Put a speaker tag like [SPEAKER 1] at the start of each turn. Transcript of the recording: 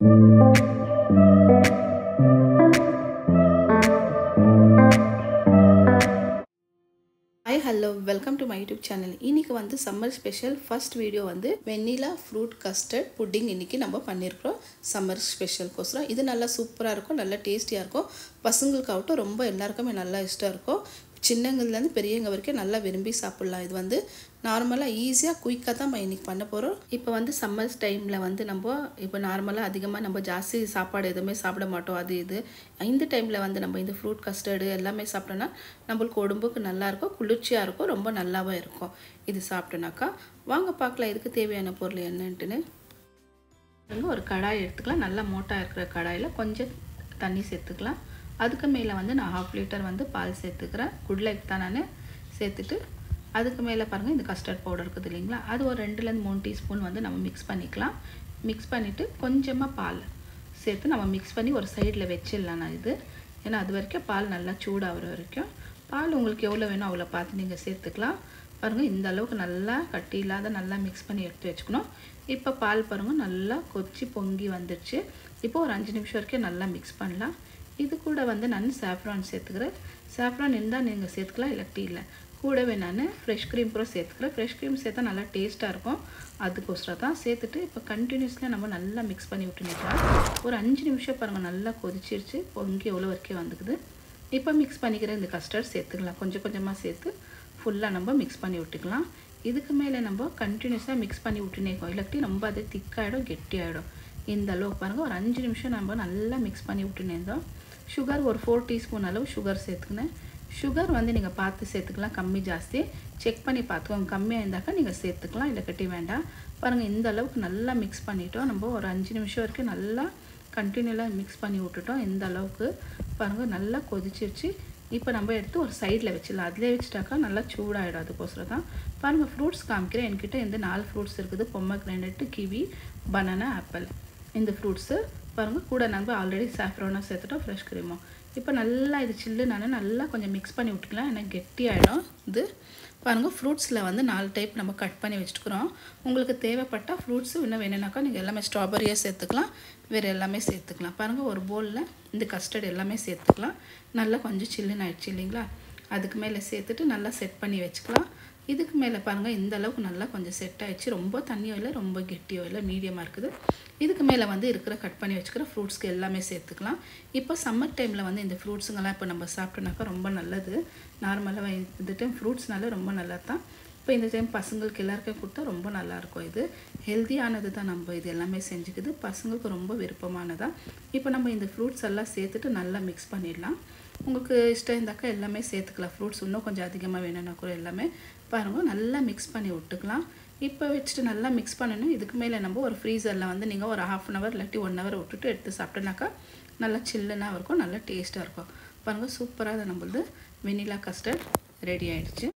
[SPEAKER 1] Hi, hello, welcome to my YouTube channel. இன்னைக்கு வந்து summer special first video வந்து vanilla fruit custard pudding இன்னைக்கு நம்ம பண்ணிருக்கோம் summer special கோசரம். இது நல்லா சூப்பரா இருக்கும், நல்ல டேஸ்டியா இருக்கும். பசங்களுக்கு ஆகட்டும் ரொம்ப எல்லாருக்குமே நல்லா இஷ்டம் இருக்கும். சின்னங்கள்ல இருந்து பெரியவங்க வரைக்கும் நல்லா விரும்பி சாப்பிடலாம். இது வந்து நார்மலா ஈஸியா குயிக்கா தான் நம்ம இன்னைக்கு பண்ண போறோம். இப்போ வந்து சம்மர் டைம்ல வந்து நம்ம இப்போ நார்மலா அதிகமா நம்ம ஜாஸ்தி சாப்பாடு எதுவுமே சாப்பிட மாட்டோம். அது இது இந்த டைம்ல வந்து நம்ம இந்த ஃப்ரூட் கஸ்டர்ட் எல்லாமே சாப்பிட்டோம்னா நம்மளுக்கு உடம்புக்கு நல்லா இருக்கும், குளிர்ச்சியா இருக்கும், ரொம்ப நல்லாவே இருக்கும். இது சாப்பிட்டோம்னாக்கா வாங்க பார்க்கலாம் இதுக்கு தேவையான பொருள் என்னன்னு. ஒரு கடாய் எடுத்துக்கலாம். நல்லா மோட்டா இருக்கிற கடாயில கொஞ்சம் தண்ணி சேர்த்துக்கலாம். அதுக்கு மேலே வந்து நான் 1/2 லிட்டர் வந்து பால் சேர்த்துக்கிறேன். குட் லைஃப் தான் நான் சேர்த்துட்டு அதுக்கு மேலே பாருங்கள் இந்த கஸ்டர்ட் பவுடர் இருக்குது இல்லைங்களா, அது ஒரு 2லேருந்து 3 டீஸ்பூன் வந்து நம்ம மிக்ஸ் பண்ணிக்கலாம். மிக்ஸ் பண்ணிவிட்டு கொஞ்சமாக பால் சேர்த்து நம்ம மிக்ஸ் பண்ணி ஒரு சைடில் வச்சிடலாம். நான் இது ஏன்னா அது வரைக்கும் பால் நல்லா சூடாகிற வரைக்கும் பால் உங்களுக்கு எவ்வளோ வேணும் அவ்வளோ பார்த்து நீங்கள் சேர்த்துக்கலாம். பாருங்கள் இந்த அளவுக்கு நல்லா கட்டி இல்லாத நல்லா மிக்ஸ் பண்ணி எடுத்து வச்சுக்கணும். இப்போ பால் பாருங்கள் நல்லா கொச்சி பொங்கி வந்துடுச்சு. இப்போ ஒரு 5 நிமிஷம் வரைக்கும் நல்லா மிக்ஸ் பண்ணலாம். இது கூட வந்து நான் சாஃப்ரான் சேர்த்துக்கிறேன். சாஃப்ரான் இருந்தால் நீங்கள் சேர்த்துக்கலாம், இல்லாட்டி இல்லை. கூடவே நான் ஃப்ரெஷ் க்ரீம் கூட சேர்த்துக்கிறேன். ஃப்ரெஷ் க்ரீம் சேர்த்தா நல்லா டேஸ்ட்டாக இருக்கும், அதுக்கோசரம் தான் சேர்த்துட்டு இப்போ கண்டினியூஸில் நம்ம நல்லா மிக்ஸ் பண்ணி விட்டுனிக்கலாம். ஒரு 5 நிமிஷம் பாருங்கள் நல்லா கொதிச்சிருச்சு, பொங்கி எவ்வளோ வரைக்கும் வந்துக்குது. இப்போ மிக்ஸ் பண்ணிக்கிற இந்த கஸ்டர்ட் சேர்த்துக்கலாம். கொஞ்சம் கொஞ்சமாக சேர்த்து ஃபுல்லாக நம்ம மிக்ஸ் பண்ணி விட்டுக்கலாம். இதுக்கு மேலே நம்ம கண்டினியூஸாக மிக்ஸ் பண்ணி விட்டுனேக்கோம், இல்லாட்டி ரொம்ப அது திக்காகிடும், கெட்டியாகிடும். இந்த அளவுக்கு பாருங்கள் ஒரு 5 நிமிஷம் நம்ம நல்லா மிக்ஸ் பண்ணி விட்டுனேந்தோம். சுகர் ஒரு 4 டீஸ்பூன் அளவு சுகர் சேர்த்துக்கினேன். சுகர் வந்து நீங்கள் பார்த்து சேர்த்துக்கலாம், கம்மி ஜாஸ்தி செக் பண்ணி பார்த்துக்கோங்க. கம்மியாக இருந்தாக்கா நீங்கள் சேர்த்துக்கலாம், இல்லை கட்டி வேண்டாம். பாருங்கள் இந்த அளவுக்கு நல்லா மிக்ஸ் பண்ணிட்டோம். நம்ம ஒரு 5 நிமிஷம் வரைக்கும் நல்லா கண்டினியூலாக மிக்ஸ் பண்ணி விட்டுட்டோம். இந்த அளவுக்கு பாருங்கள் நல்லா கொதிச்சிருச்சு. இப்போ நம்ம எடுத்து ஒரு சைடில் வச்சிடலாம். அதிலே வச்சுட்டாக்கா நல்லா சூடாகிடும், அதுக்கோசரம் தான். பாருங்கள் ஃப்ரூட்ஸ் காமிக்கிறேன். என்கிட்ட இந்த 4 ஃப்ரூட்ஸ் இருக்குது. Pomegranate, kiwi, banana, apple. இந்த ஃப்ரூட்ஸு பாருங்கள் கூட நம்ம ஆல்ரெடி சாஃப்ரானாக சேர்த்துட்டோம், ஃப்ரெஷ் க்ரீமும். இப்போ நல்லா இது சில்லு நான் நல்லா கொஞ்சம் மிக்ஸ் பண்ணி விட்டுக்கலாம், எனக்கு கெட்டி ஆகிடும். இது பாருங்கள் ஃப்ரூட்ஸில் வந்து 4 டைப் நம்ம கட் பண்ணி வச்சுட்டுக்கிறோம். உங்களுக்கு தேவைப்பட்டால் ஃப்ரூட்ஸு இன்னும் வேணும்னாக்கா நீங்கள் எல்லாமே ஸ்ட்ராபெரியாக சேர்த்துக்கலாம், வேறு எல்லாமே சேர்த்துக்கலாம். பாருங்கள் ஒரு பவுலில் இந்த கஸ்டர்ட் எல்லாமே சேர்த்துக்கலாம். நல்லா கொஞ்சம் சில்லுன்னு ஆகிடுச்சு இல்லைங்களா, அதுக்கு மேலே சேர்த்துட்டு நல்லா செட் பண்ணி வச்சுக்கலாம். இதுக்கு மேலே பாருங்கள் இந்த அளவுக்கு நல்லா கொஞ்சம் செட் ஆகிடுச்சு. ரொம்ப தண்ணியோ இல்லை, ரொம்ப கெட்டியோ இல்லை, மீடியமாக இருக்குது. இதுக்கு மேலே வந்து இருக்கிற கட் பண்ணி வச்சுக்கிற ஃப்ரூட்ஸ்க்கு எல்லாமே சேர்த்துக்கலாம். இப்போ சம்மர் டைமில் வந்து இந்த ஃப்ரூட்ஸுங்கெல்லாம் இப்போ நம்ம சாப்பிட்டோம்னாக்கா ரொம்ப நல்லது. நார்மலாக இந்த டைம் ஃப்ரூட்ஸ்னால ரொம்ப நல்லா தான். இப்போ இந்த டைம் பசங்களுக்கு எல்லாருக்கும் கொடுத்தா ரொம்ப நல்லாயிருக்கும். இது ஹெல்த்தியானது தான். நம்ம இது எல்லாமே செஞ்சுக்குது, பசங்களுக்கு ரொம்ப விருப்பமானதான். இப்போ நம்ம இந்த ஃப்ரூட்ஸ் எல்லாம் சேர்த்துட்டு நல்லா மிக்ஸ் பண்ணிடலாம். உங்களுக்கு இஷ்டம் இருந்தாக்கா எல்லாமே சேர்த்துக்கலாம். ஃப்ரூட்ஸ் இன்னும் கொஞ்சம் அதிகமாக வேணும்னா கூட எல்லாமே பாருங்கள் நல்லா மிக்ஸ் பண்ணி விட்டுக்கலாம். இப்போ வச்சுட்டு நல்லா மிக்ஸ் பண்ணணும். இதுக்கு மேலே நம்ம ஒரு ஃப்ரீசரில் வந்து நீங்கள் ஒரு 1/2 அன் ஹவர் இல்லாட்டி 1 ஹவர் விட்டுட்டு எடுத்து சாப்பிட்டோன்னாக்கா நல்லா சில்லுனாக இருக்கும், நல்லா டேஸ்ட்டாக இருக்கும். பாருங்கள் சூப்பராக நம்மளது வெனிலா கஸ்டர்ட் ரெடி ஆகிடுச்சு.